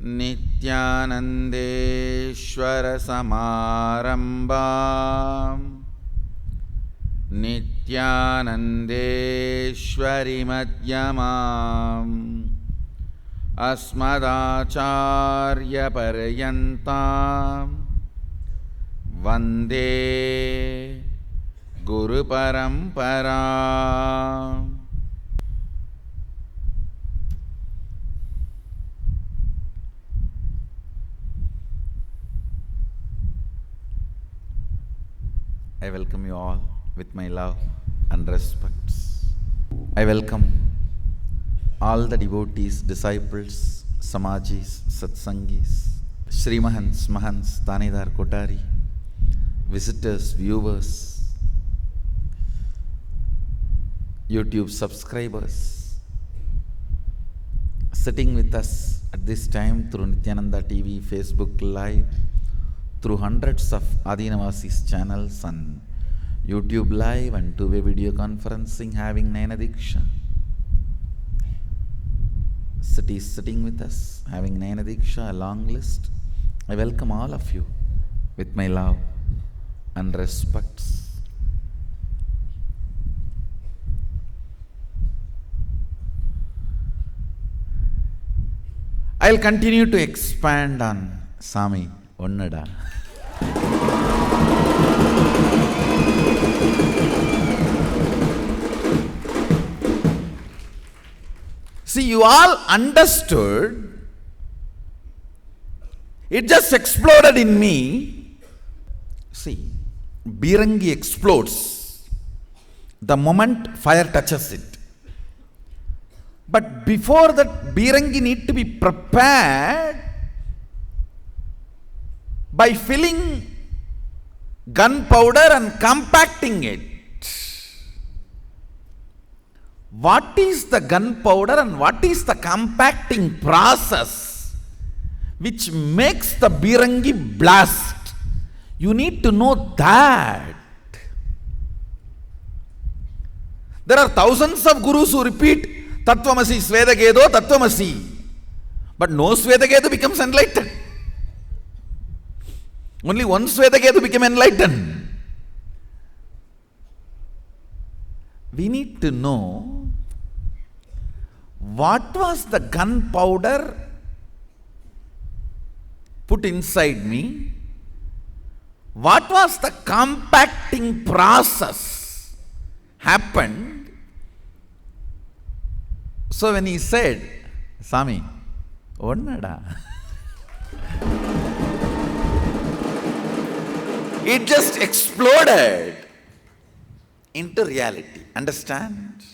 Nithyanandeshwara Samarambam Nithyanandeshwari Madhyamam Asmadacharya Paryantam Vande Guru Paramparam. I welcome you all with my love and respects. I welcome all the devotees, disciples, Samajis, Satsangis, Srimahans, Mahans, Tanidar, Kotari, visitors, viewers, YouTube subscribers, sitting with us at this time through Nithyananda TV, Facebook Live, through hundreds of Adinavasis channels and YouTube Live and two-way video conferencing, having Nayana Diksha. Cities sitting with us, having Nayana Diksha, a long list. I welcome all of you with my love and respects. I'll continue to expand on Saami Onnuda. See, you all understood. It just exploded in me. See, Birangi explodes the moment fire touches it. But before that, Birangi need to be prepared by filling gunpowder and compacting it. What is the gunpowder and what is the compacting process which makes the Birangi blast? You need to know that. There are thousands of gurus who repeat Tattvamasi Svedagedo Tattvamasi, but no Svedagedo becomes enlightened. Only one Svedaketu became enlightened. We need to know what was the gunpowder put inside me, what was the compacting process happened. So when he said, Saami Onnuda, it just exploded into reality. Understand?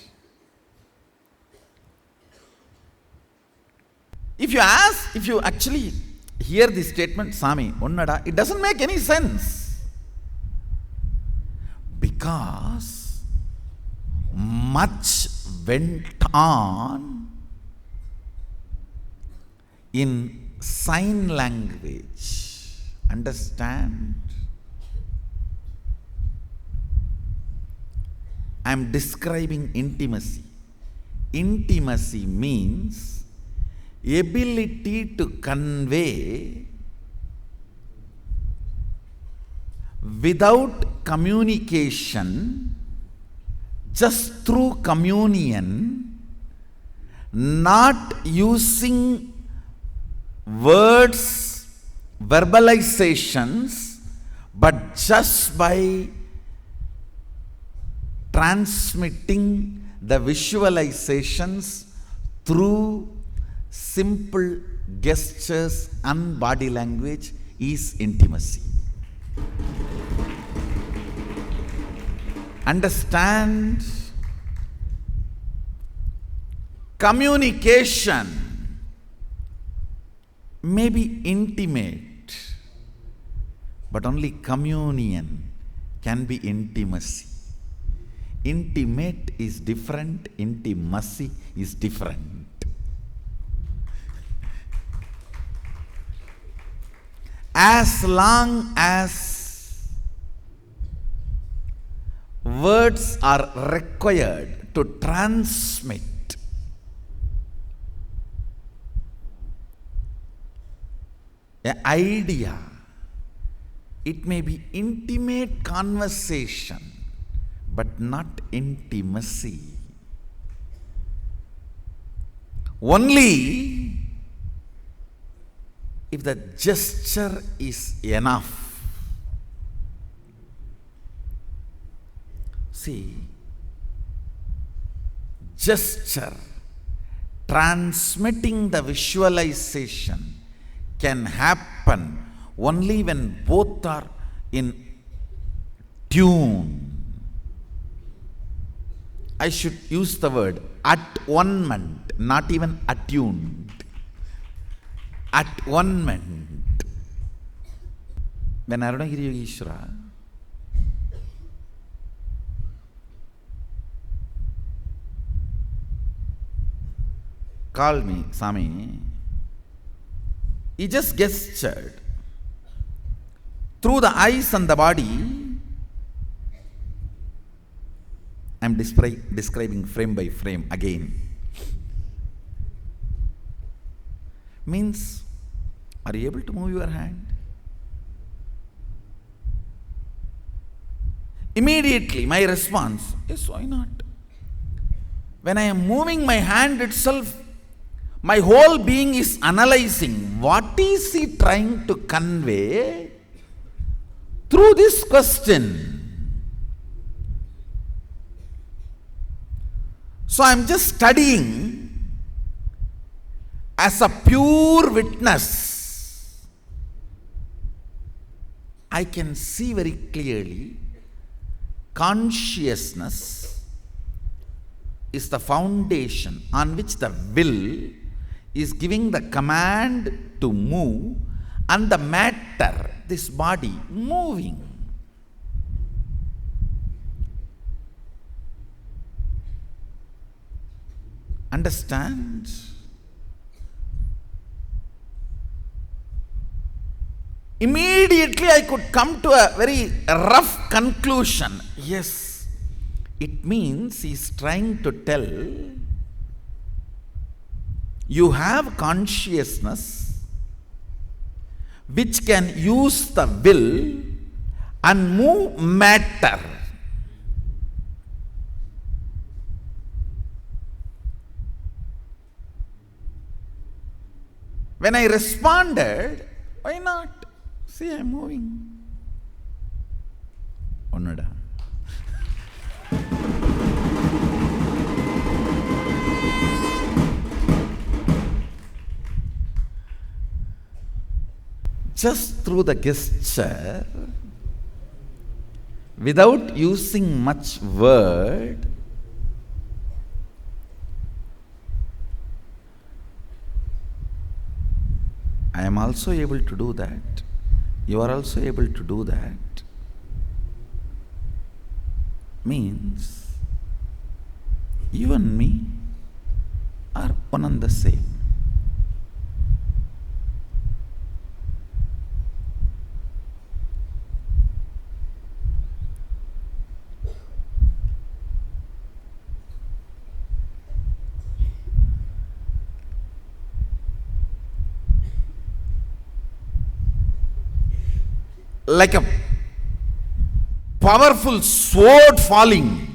If you actually hear the statement Saami Onnuda, it doesn't make any sense. Because much went on in sign language. Understand? I am describing intimacy. Intimacy means ability to convey without communication, just through communion, not using words, verbalizations, but just by transmitting the visualizations through simple gestures and body language is intimacy. Understand? Communication may be intimate, but only communion can be intimacy. Intimate is different, intimacy is different. As long as words are required to transmit an idea, it may be intimate conversation, but not intimacy. Only if the gesture is enough. See, gesture transmitting the visualization can happen only when both are in tune. I should use the word at-one-ment, not even attuned. At-one-ment. When Arunagiri Yogishwara called me, Saami, he just gestured. Through the eyes and the body, I am describing frame by frame again. Means, are you able to move your hand? Immediately, my response is, why not? When I am moving my hand itself, my whole being is analyzing what is he trying to convey through this question. So I am just studying as a pure witness. I can see very clearly consciousness is the foundation on which the will is giving the command to move, and the matter, this body, moving. Understand? Immediately I could come to a very rough conclusion. Yes, it means he is trying to tell you have consciousness which can use the will and move matter. When I responded, why not? See, I am moving. Onnuda. Just through the gesture, without using much word, I am also able to do that. You are also able to do that. Means you and me are one and the same. Like a powerful sword falling.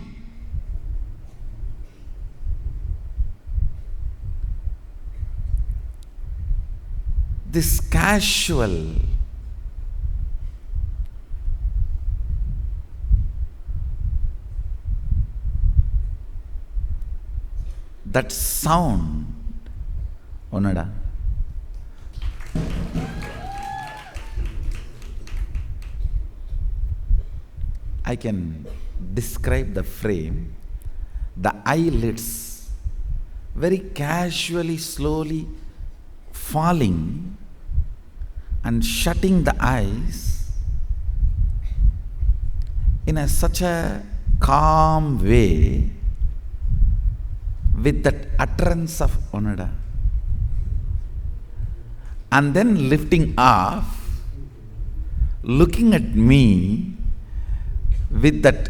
This casual, that sound, Onnuda, I can describe the frame, the eyelids very casually, slowly falling and shutting the eyes in such a calm way with that utterance of Onnuda. And then lifting off, looking at me with that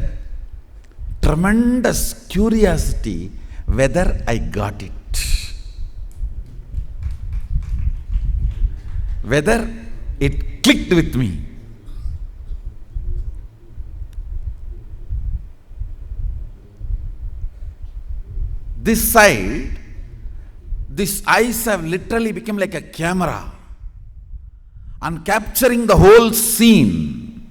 tremendous curiosity whether I got it. Whether it clicked with me. This side, these eyes have literally become like a camera and capturing the whole scene.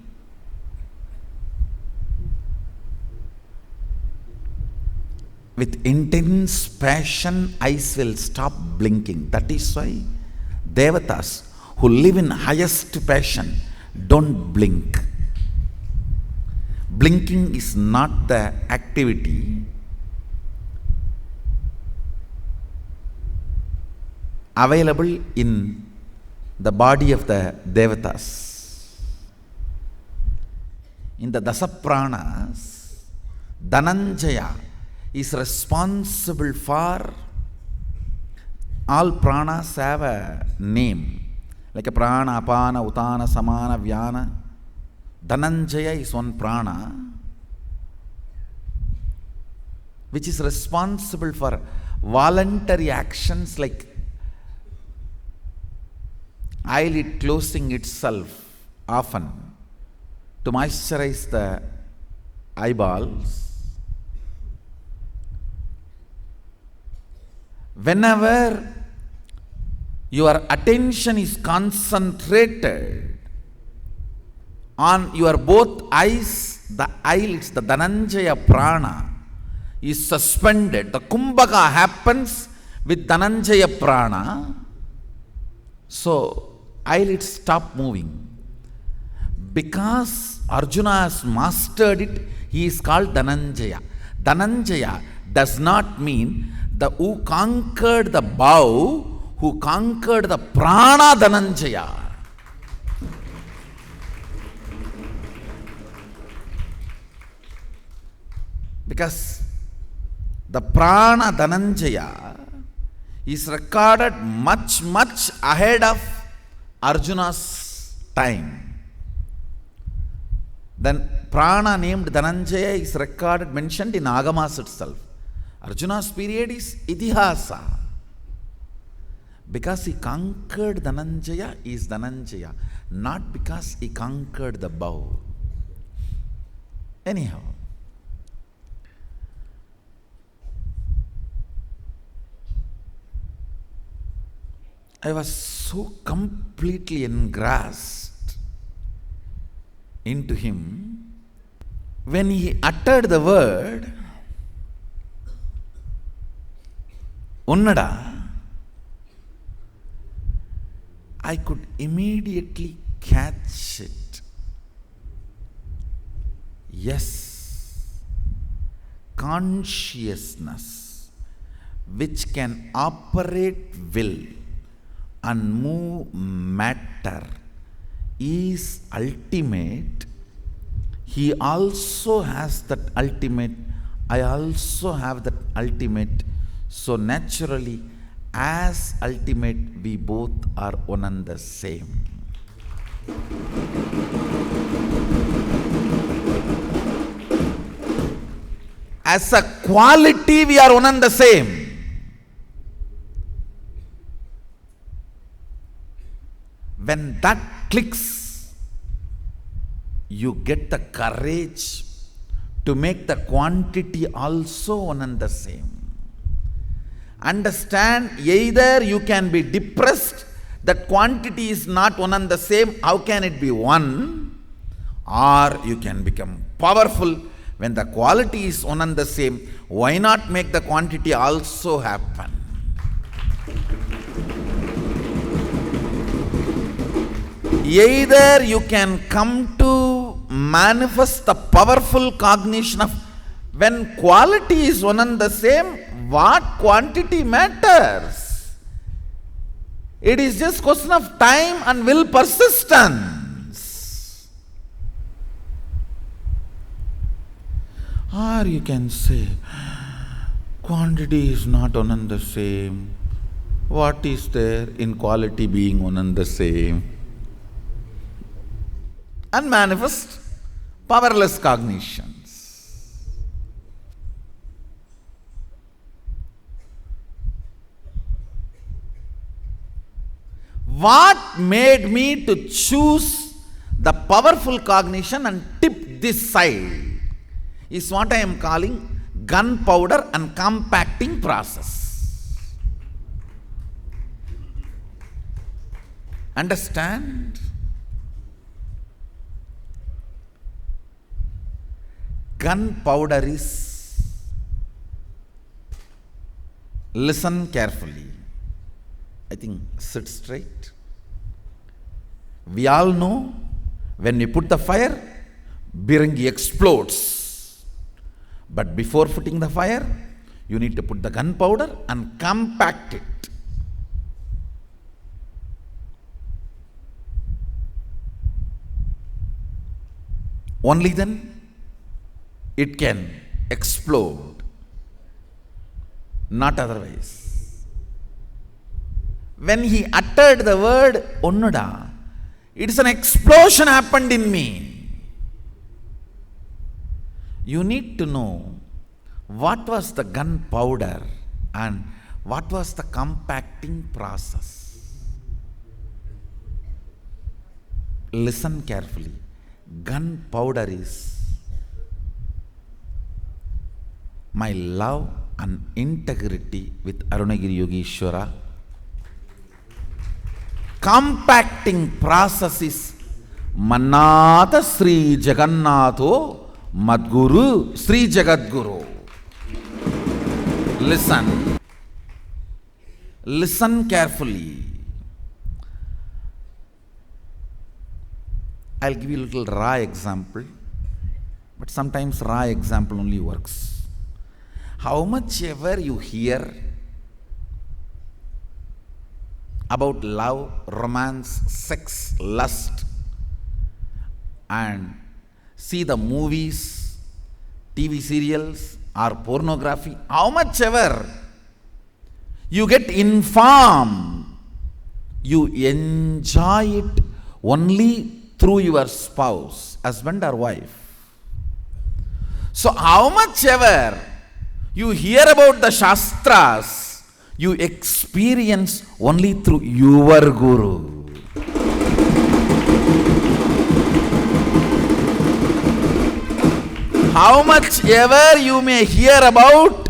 With intense passion, eyes will stop blinking. That is why Devatas who live in highest passion don't blink. Blinking is not the activity available in the body of the Devatas. In the Dasapranas, Dhananjaya is responsible for all pranas have a name. Like a prana, apana, utana, samana, vyana. Dhananjaya is one prana which is responsible for voluntary actions like eyelid closing itself often to moisturize the eyeballs. Whenever your attention is concentrated on your both eyes, the eyelids, the Dhananjaya prana is suspended. The kumbhaka happens with Dhananjaya prana. So eyelids stop moving. Because Arjuna has mastered it, he is called Dhananjaya. Dhananjaya does not mean the who conquered the bow, who conquered the prana Dhananjaya. Because the prana Dhananjaya is recorded much ahead of Arjuna's time. Then prana named Dhananjaya is recorded, mentioned in Agamas itself. Arjuna's period is Itihasa. Because he conquered Dhananjaya, he is Dhananjaya. Not because he conquered the bow. Anyhow. I was so completely engrossed into him. When he uttered the word Onnuda, I could immediately catch it. Yes, consciousness which can operate will and move matter is ultimate. He also has that ultimate. I also have that ultimate. So naturally, as ultimate, we both are one and the same. As a quality, we are one and the same. When that clicks, you get the courage to make the quantity also one and the same. Understand, either you can be depressed, that quantity is not one and the same, how can it be one? Or you can become powerful when the quality is one and the same. Why not make the quantity also happen? Either you can come to manifest the powerful cognition of when quality is one and the same, what quantity matters? It is just question of time and will persistence. Or you can say, quantity is not one and the same. What is there in quality being one and the same? And manifest powerless cognitions. What made me to choose the powerful cognition and tip this side is what I am calling gunpowder and compacting process. Understand? Gunpowder is, listen carefully. I think sit straight. We all know when we put the fire, Birangi explodes. But before putting the fire, you need to put the gunpowder and compact it. Only then it can explode, not otherwise. When he uttered the word Onnuda, it is an explosion happened in me. You need to know what was the gunpowder and what was the compacting process. Listen carefully. Gunpowder is my love and integrity with Arunagiri Yogishwara. Compacting process is Manata Sri Jagannatho Madguru Sri Jagadguru. Listen carefully. I'll give you a little raw example, but sometimes raw example only works. How much ever you hear about love, romance, sex, lust, and see the movies, TV serials, or pornography, how much ever you get informed, you enjoy it only through your spouse, husband or wife. So how much ever you hear about the Shastras, you experience only through your Guru. How much ever you may hear about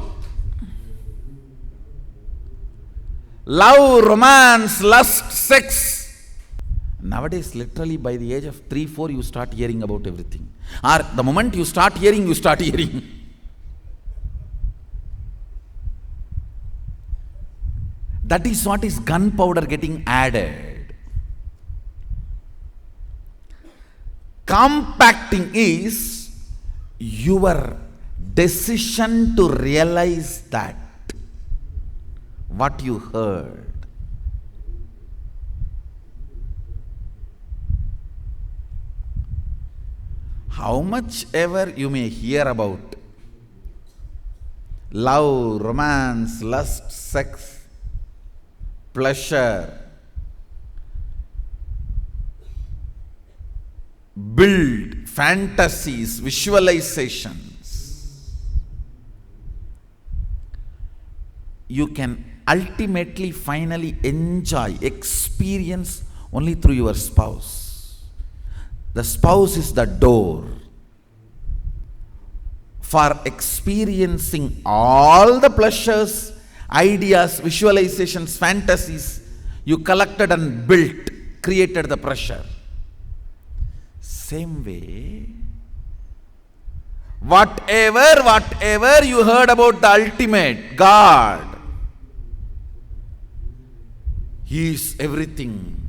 love, romance, lust, sex. Nowadays, literally by the age of 3-4, you start hearing about everything. Or the moment you start hearing, you start hearing. That is what is gunpowder getting added. Compacting is your decision to realize that what you heard. How much ever you may hear about love, romance, lust, sex, pleasure, build fantasies, visualizations, you can ultimately, finally enjoy, experience only through your spouse. The spouse is the door for experiencing all the pleasures, ideas, visualizations, fantasies you collected and built, created the pressure. Same way, whatever you heard about the ultimate God, He is everything.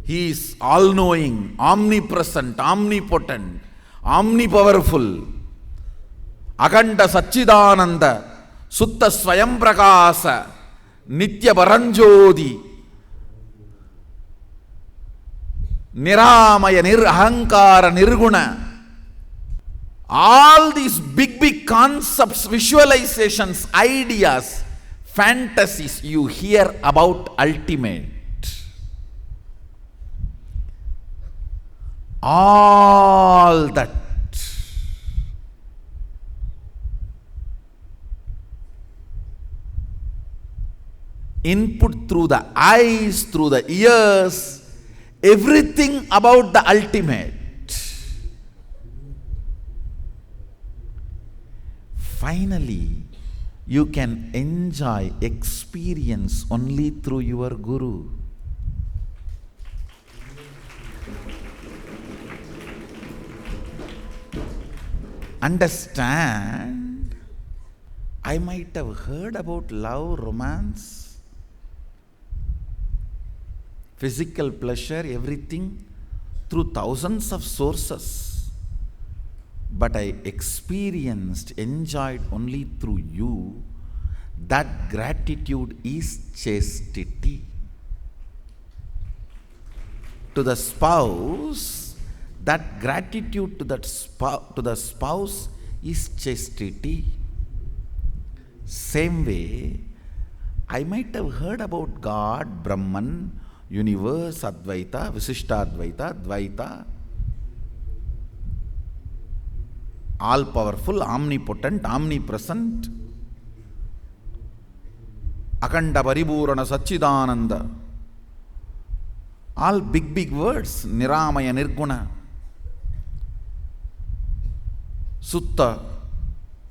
He is all-knowing, omnipresent, omnipotent, omnipowerful, Akanta Satchidananda, Sutta Swayam Prakasa, Nitya Paranjodi, Niramaya Nirahankara Nirguna. All these big concepts, visualizations, ideas, fantasies you hear about ultimate, all that input through the eyes, through the ears, everything about the ultimate, finally you can enjoy, experience only through your Guru. Understand, I might have heard about love, romance, physical pleasure, everything through thousands of sources. But I experienced, enjoyed only through you. That gratitude is chastity. To the spouse, that gratitude to the spouse is chastity. Same way, I might have heard about God, Brahman, universe, Advaita, Visishtadvaita, Dvaita, all-powerful, omnipotent, omnipresent, Akanda Paripurana Satchidananda, all big words, Niramaya, Nirguna, Sutta,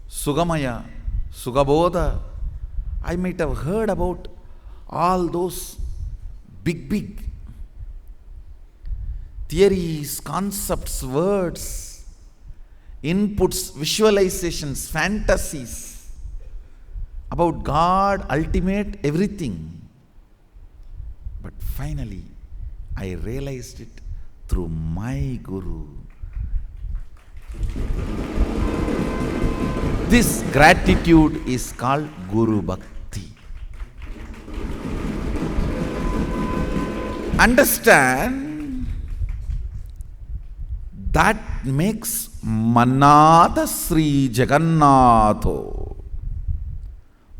Sugamaya, Sugabodha. I might have heard about all those big theories, concepts, words, inputs, visualizations, fantasies about God, ultimate, everything. But finally, I realized it through my Guru. This gratitude is called Guru Bhakti. Understand, that makes Manata Sri Jagannatho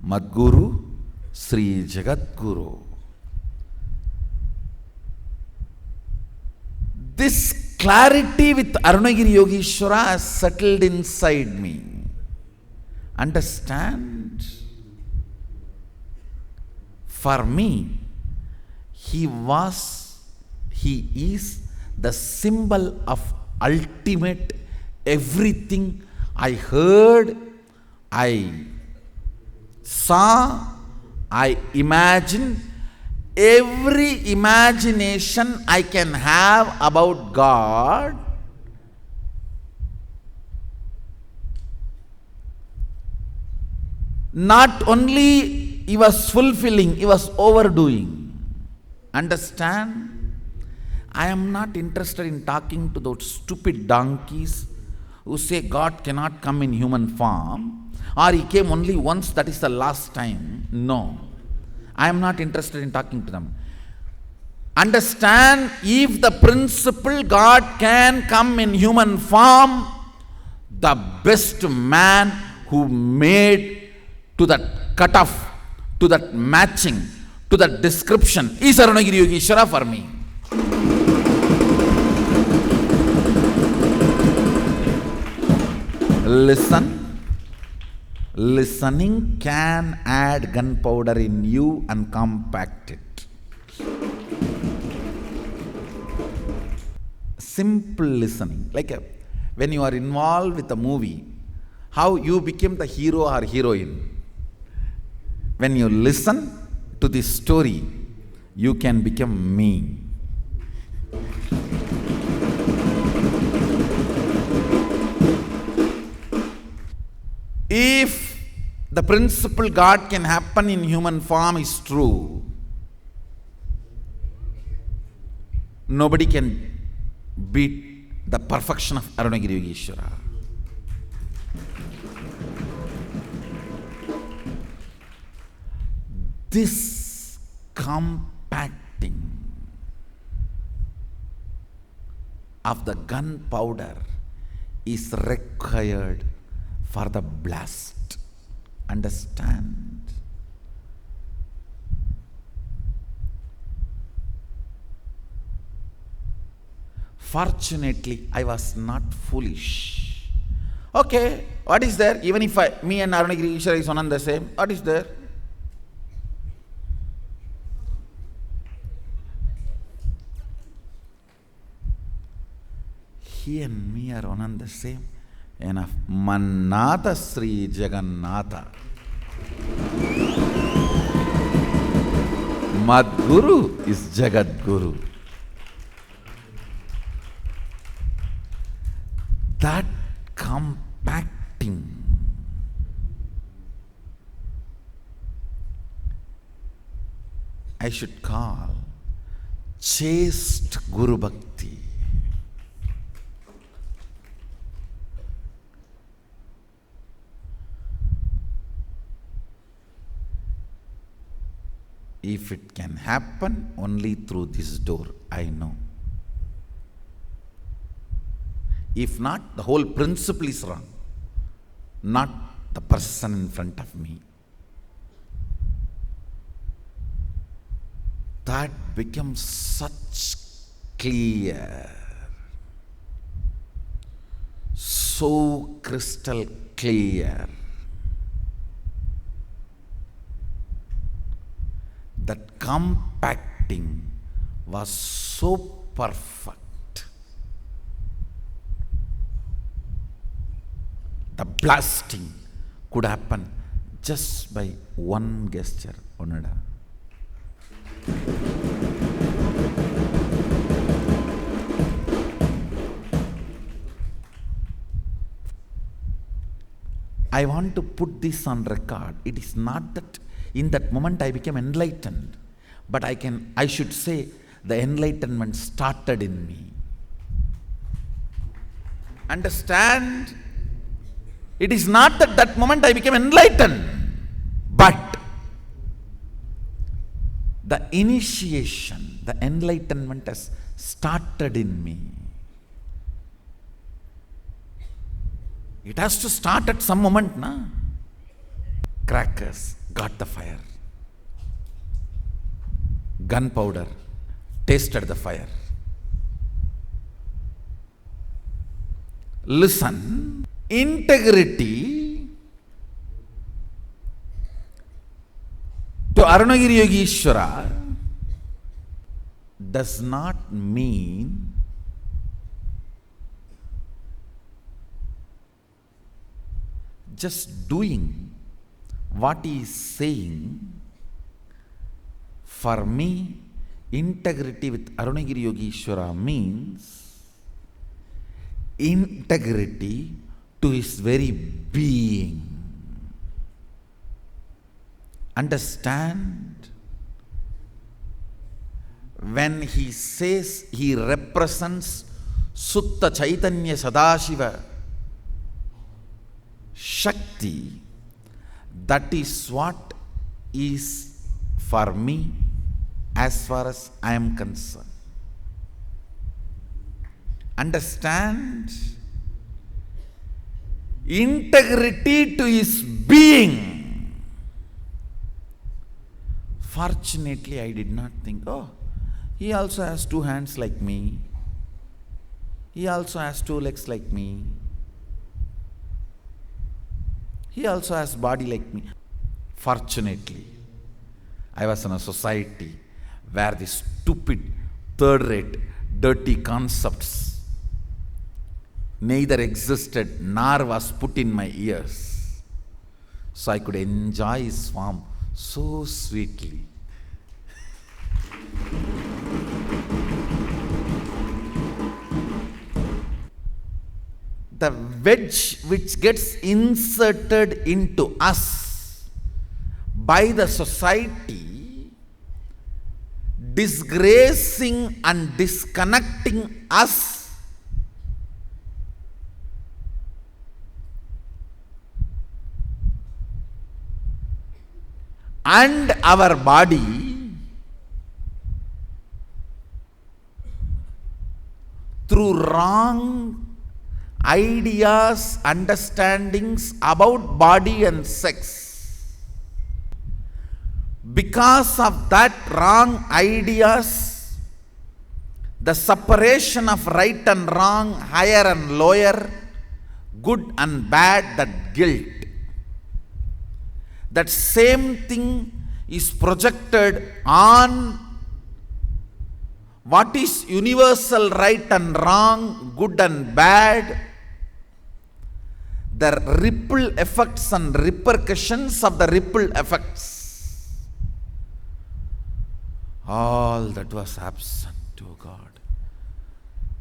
Madguru Sri Jagadguru. This clarity with Arunagiri Yogishwara has settled inside me. Understand? For me, he is the symbol of ultimate everything I heard, I saw, I imagined. Every imagination I can have about God, not only he was fulfilling, he was overdoing. Understand? I am not interested in talking to those stupid donkeys who say God cannot come in human form, or he came only once, that is the last time. No. I am not interested in talking to them. Understand, if the principle God can come in human form, the best man who made to that cutoff, to that matching, to that description is Arunagiri Yogishwara for me. Listen. Listening can add gunpowder in you and compact it. Simple listening. Like when you are involved with a movie, how you became the hero or heroine. When you listen to this story, you can become me. If the principle God can happen in human form is true, nobody can beat the perfection of Arunagiri Yogishwara. This compacting of the gunpowder is required for the blessed. Understand? Fortunately, I was not foolish. Okay, what is there? Even if me and Arunagiri Yogishwara is one and the same, what is there? He and me are one and the same. Enough. Mannatha Sri Jagannatha. Madguru is Jagadguru. That compacting I should call chaste Guru Bhakti. If it can happen only through this door, I know. If not, the whole principle is wrong, not the person in front of me. That becomes such clear, so crystal clear, that compacting was so perfect. The blasting could happen just by one gesture, Onnuda. I want to put this on record. It is not that in that moment I became enlightened, but I should say the enlightenment started in me. Understand? It is not that that moment I became enlightened, but the initiation, the enlightenment has started in me. It has to start at some moment, na? Crackers got the fire. Gunpowder tasted the fire. Listen, integrity to Arunagiri Yogishwara does not mean just doing what he is saying. For me, integrity with Arunagiri Yogishwara means integrity to his very being. Understand? When he says he represents Sutta Chaitanya Sadashiva Shakti, that is what is for me as far as I am concerned. Understand? Integrity to his being. Fortunately, I did not think, oh, he also has two hands like me. He also has two legs like me. He also has body like me. Fortunately, I was in a society where the stupid, third-rate, dirty concepts neither existed nor was put in my ears. So I could enjoy his form so sweetly. The wedge which gets inserted into us by the society, disgracing and disconnecting us and our body through wrong ideas, understandings about body and sex. Because of that wrong ideas, the separation of right and wrong, higher and lower, good and bad, that guilt, that same thing is projected on what is universal right and wrong, good and bad, the ripple effects and repercussions of the ripple effects. All that was absent, oh God.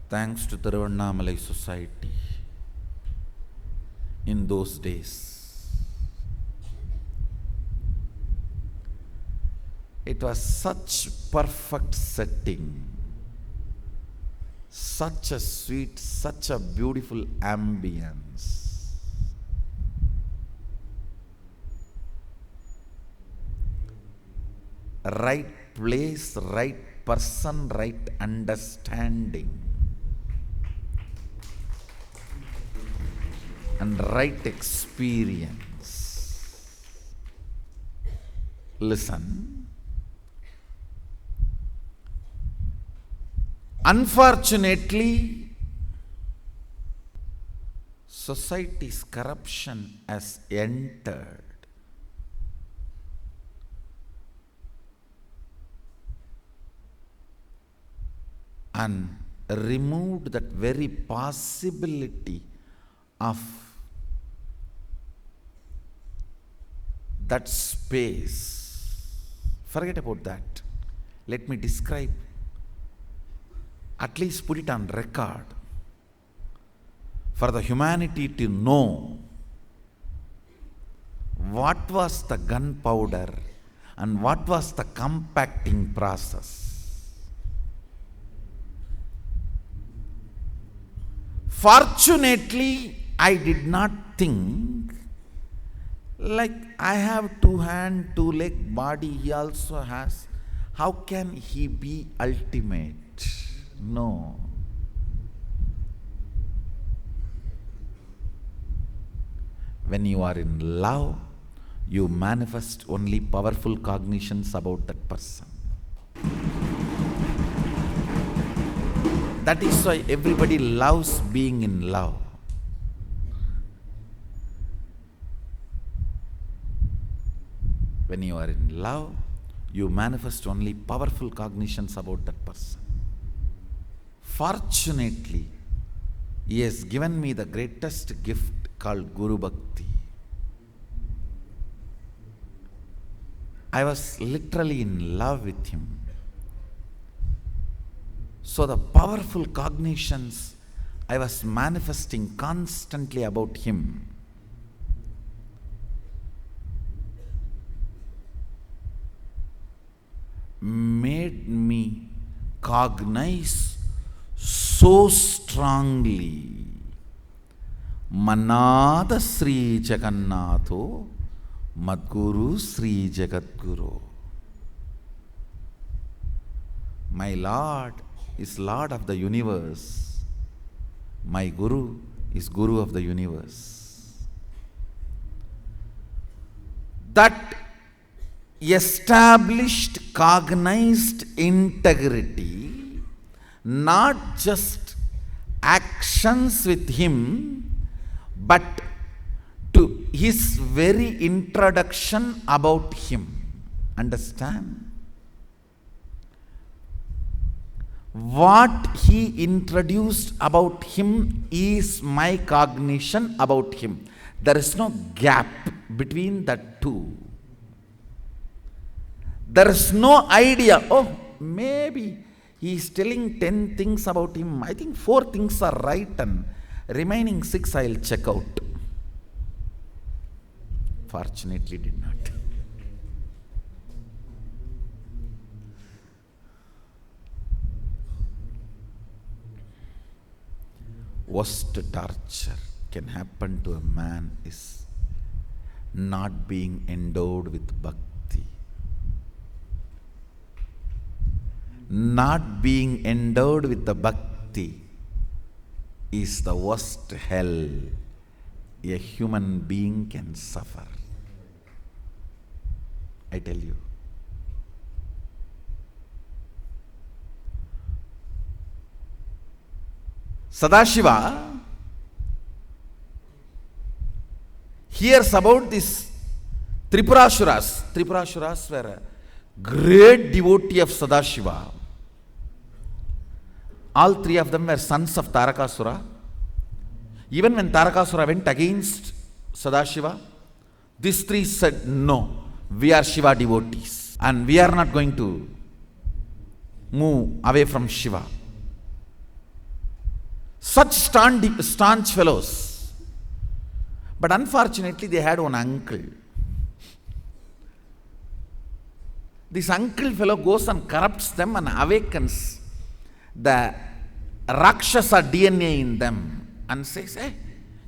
Thanks to the Tiruvannamalai society in those days. It was such perfect setting, such a sweet, such a beautiful ambience. Right place, right person, right understanding, and right experience. Listen. Unfortunately, society's corruption has entered. And removed that very possibility of that space. Forget about that. Let me describe, at least put it on record, for the humanity to know what was the gunpowder and what was the compacting process. Fortunately, I did not think, like I have 2 hands, 2 legs, body he also has. How can he be ultimate? No. When you are in love, you manifest only powerful cognitions about that person. That is why everybody loves being in love. When you are in love, you manifest only powerful cognitions about that person. Fortunately, he has given me the greatest gift called Guru Bhakti. I was literally in love with him. So the powerful cognitions I was manifesting constantly about him made me cognize so strongly Manada Sri Jagannatho Madguru Sri Jagadguru. My Lord is Lord of the universe. My Guru is Guru of the universe. That established, cognized integrity, not just actions with him, but to his very introduction about him. Understand? What he introduced about him is my cognition about him. There is no gap between the two. There is no idea, oh, maybe he is telling 10 things about him. I think 4 things are right and remaining 6 I will check out. Fortunately did not. Worst torture can happen to a man is not being endowed with bhakti. Not being endowed with the bhakti is the worst hell a human being can suffer. I tell you. Sadashiva hears about this Tripurasuras. Tripurasuras were a great devotee of Sadashiva. All three of them were sons of Tarakasura. Even when Tarakasura went against Sadashiva, these three said, no, we are Shiva devotees and we are not going to move away from Shiva. Such staunch fellows. But unfortunately, they had one uncle. This uncle fellow goes and corrupts them and awakens the Rakshasa DNA in them and says, hey,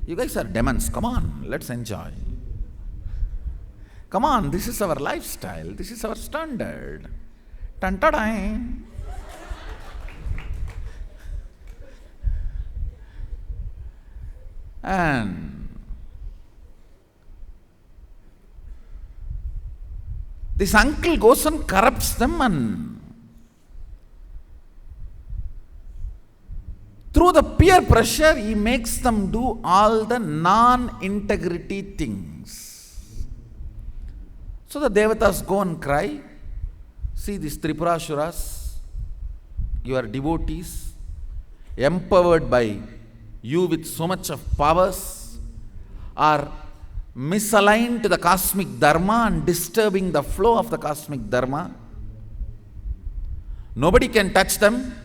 you guys are demons, come on, let's enjoy. Come on, this is our lifestyle, this is our standard. Tan-ta-dang. And this uncle goes and corrupts them, and through the peer pressure, he makes them do all the non-integrity things. So the Devatas go and cry, see these Tripurasuras, you are devotees, empowered by you with so much of powers, are misaligned to the cosmic dharma and disturbing the flow of the cosmic dharma. Nobody can touch them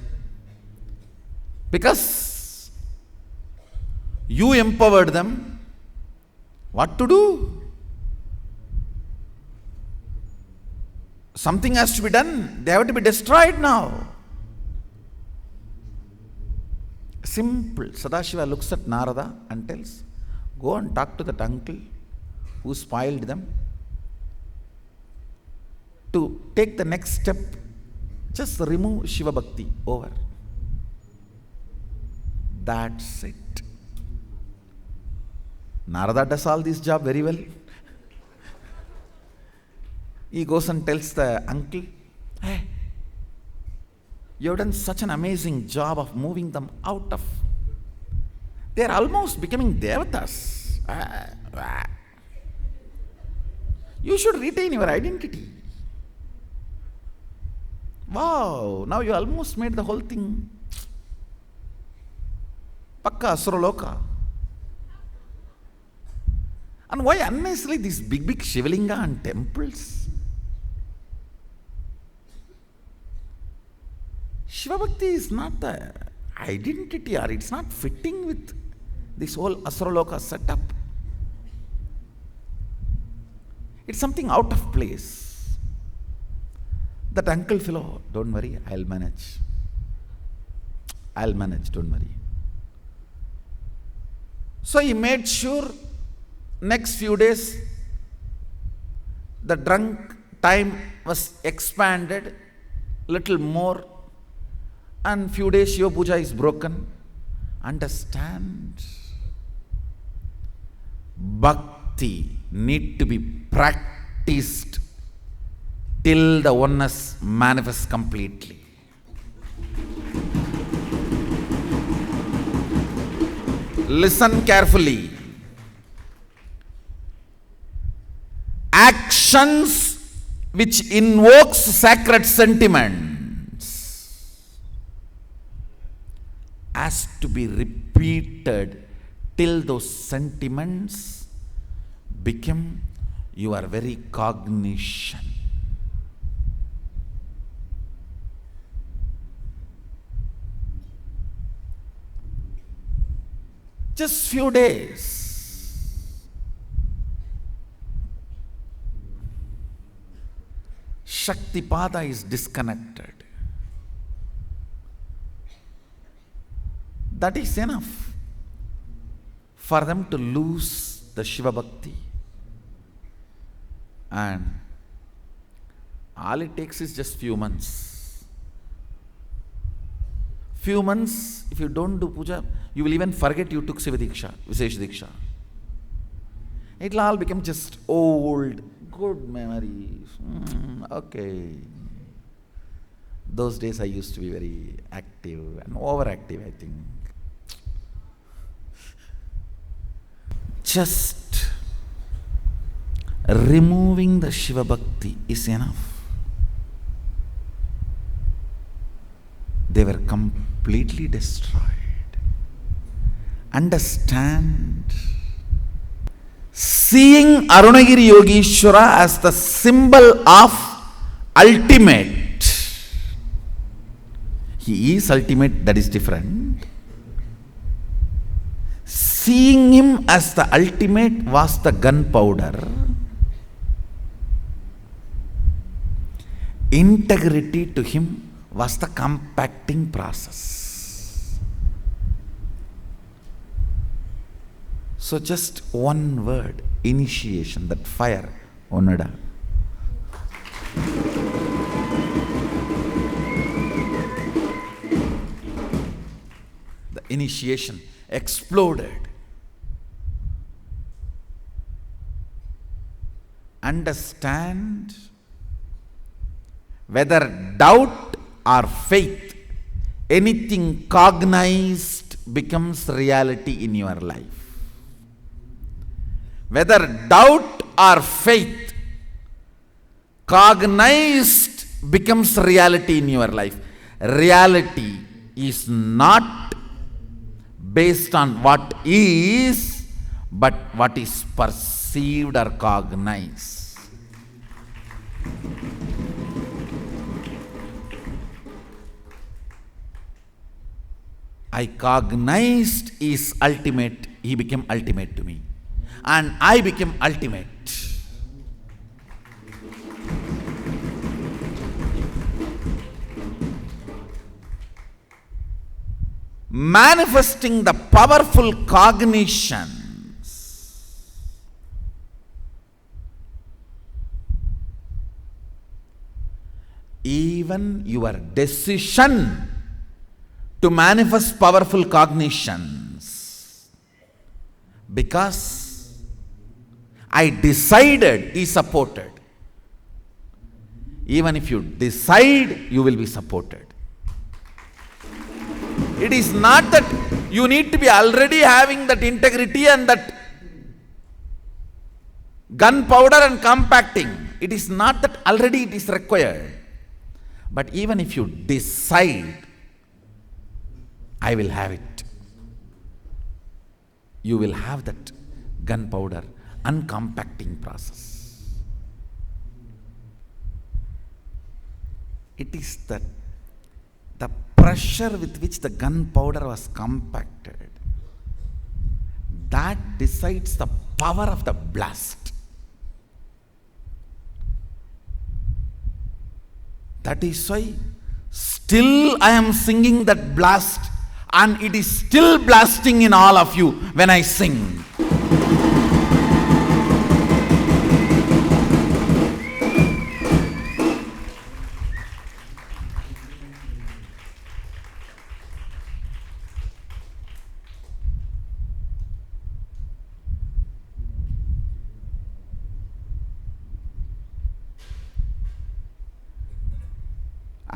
because you empowered them. What to do? Something has to be done. They have to be destroyed now. Simple. Sadashiva looks at Narada and tells, go and talk to that uncle who spoiled them. To take the next step, just remove Shiva Bhakti. Over. That's it. Narada does all this job very well. He goes and tells the uncle, hey, you have done such an amazing job of moving them out of. They are almost becoming devatas. You should retain your identity. Wow, now you almost made the whole thing Pakka Asuraloka. And why unnecessarily these big Shivalinga and temples? Shiva Bhakti is not the identity, or it's not fitting with this whole Asuraloka setup. It's something out of place. That uncle fellow, don't worry, I'll manage. Don't worry. So he made sure next few days the drunk time was expanded little more, and few days Shiva Puja is broken. Understand? Bhakti need to be practiced till the oneness manifests completely. Listen carefully. Actions which invokes sacred sentiments has to be repeated till those sentiments become your very cognition. Just few days. Shaktipada is disconnected. That is enough for them to lose the Shiva Bhakti. And all it takes is just few months. Few months, if you don't do puja, you will even forget you took Siva Diksha, Visesh Diksha. It will all become just old, good memories. Okay. Those days I used to be very active and overactive, I think. Just removing the Shiva Bhakti is enough. They were completely destroyed. Understand? Seeing Arunagiri Yogishwara as the symbol of ultimate. He is ultimate, that is different. Seeing him as the ultimate was the gunpowder. Integrity to him was the compacting process. So just one word, initiation, that fire, Onnuda. The initiation exploded. Understand, whether doubt or faith, anything cognized becomes reality in your life. Whether doubt or faith, cognized becomes reality in your life. Reality is not based on what is, but what is perceived or cognized. I cognized is ultimate, he became ultimate to me. And I became ultimate. Manifesting the powerful cognitions. Even your decision to manifest powerful cognitions, because I decided, is supported. Even if you decide, you will be supported. It is not that you need to be already having that integrity and that gunpowder and compacting. It is not that already it is required. But even if you decide, I will have it. You will have that gunpowder uncompacting process. It is the pressure with which the gunpowder was compacted that decides the power of the blast. That is why still I am singing that blast, and it is still blasting in all of you when I sing.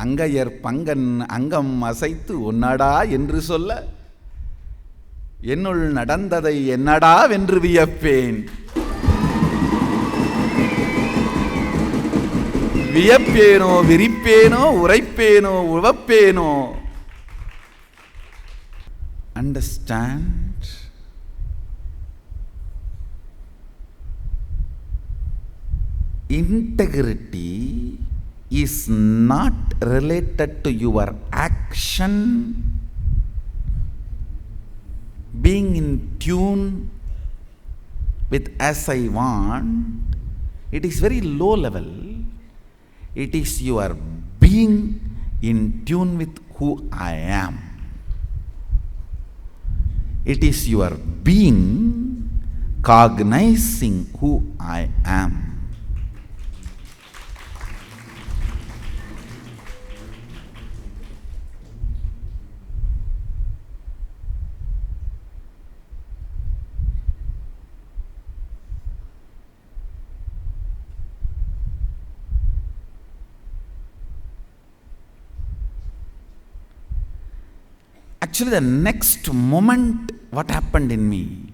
அங்கையர் பங்கன் அங்கம் அசைத்து உன்னடா என்று சொல்ல என்னுள் நடந்ததை என்னடா வென்று வியப்பேன். வியப்பேனோ, விரிப்பேனோ, உரைப்பேனோ, உவப்பேனோ. Understand? Integrity is not related to your action being in tune with as I want. It is very low level. It is your being in tune with who I am. It is your being cognizing who I am. Actually, the next moment, what happened in me?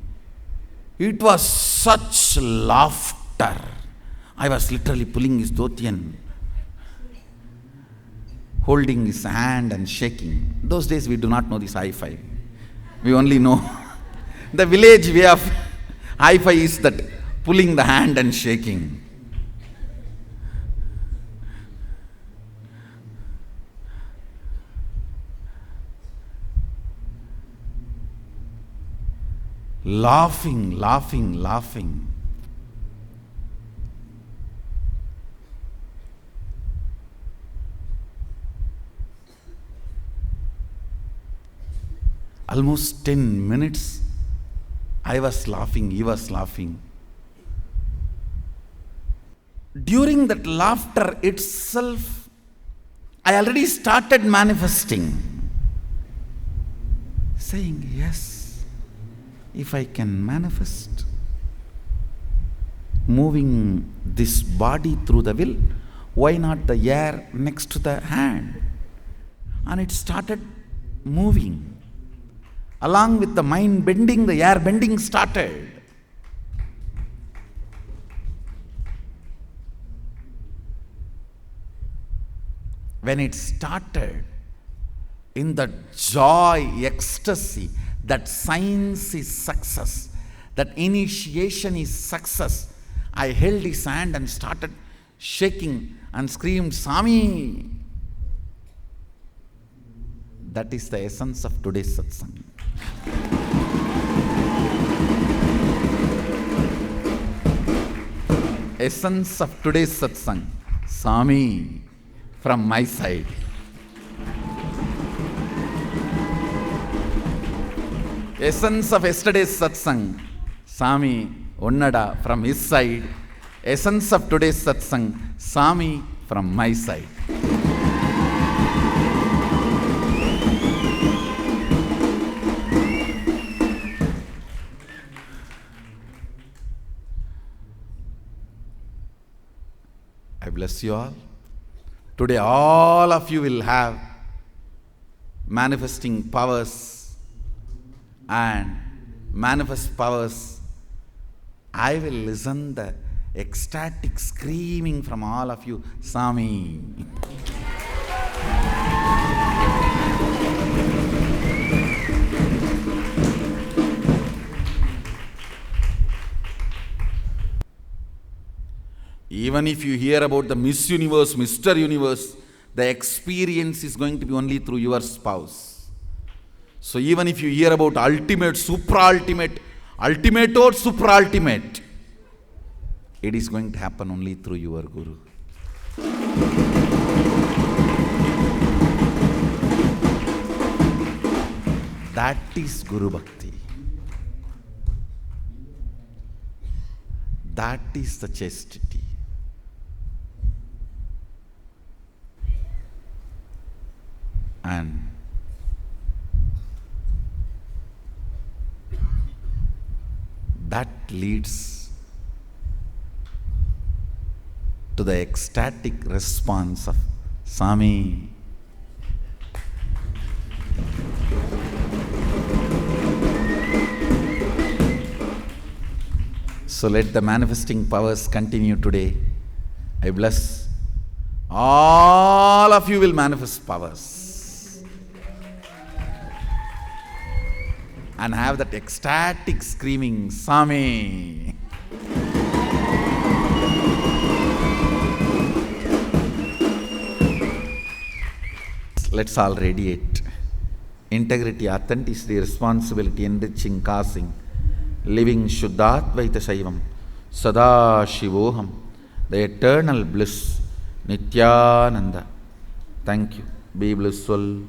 It was such laughter. I was literally pulling his dhoti and holding his hand and shaking. Those days we do not know this high five. We only know the village way of high five is that pulling the hand and shaking. Laughing, laughing, laughing. Almost 10 minutes, I was laughing, he was laughing. During that laughter itself, I already started manifesting, saying, yes, if I can manifest, moving this body through the will, why not the air next to the hand? And it started moving. Along with the mind bending, the air bending started. When it started, in the joy, ecstasy, that science is success, that initiation is success, I held his hand and started shaking and screamed, Saami! That is the essence of today's satsang. Essence of today's satsang, Saami, from my side. Essence of yesterday's satsang, Saami Onnuda, from his side. Essence of today's satsang, Saami, from my side. I bless you all. Today all of you will have manifesting powers and manifest powers. I will listen the ecstatic screaming from all of you, Saami. Even if you hear about the Miss Universe, Mr. Universe, the experience is going to be only through your spouse. So even if you hear about ultimate, supra-ultimate, ultimate or supra-ultimate, it is going to happen only through your Guru. That is Guru Bhakti. That is the chastity. And that leads to the ecstatic response of Saami. So let the manifesting powers continue today. I bless all of you will manifest powers and have that ecstatic screaming, Saami. Let's all radiate integrity, authenticity, responsibility, enriching, causing, living Shuddhadvaita Shaivam, Sadashivoham, the eternal bliss, Nithyananda. Thank you. Be blissful.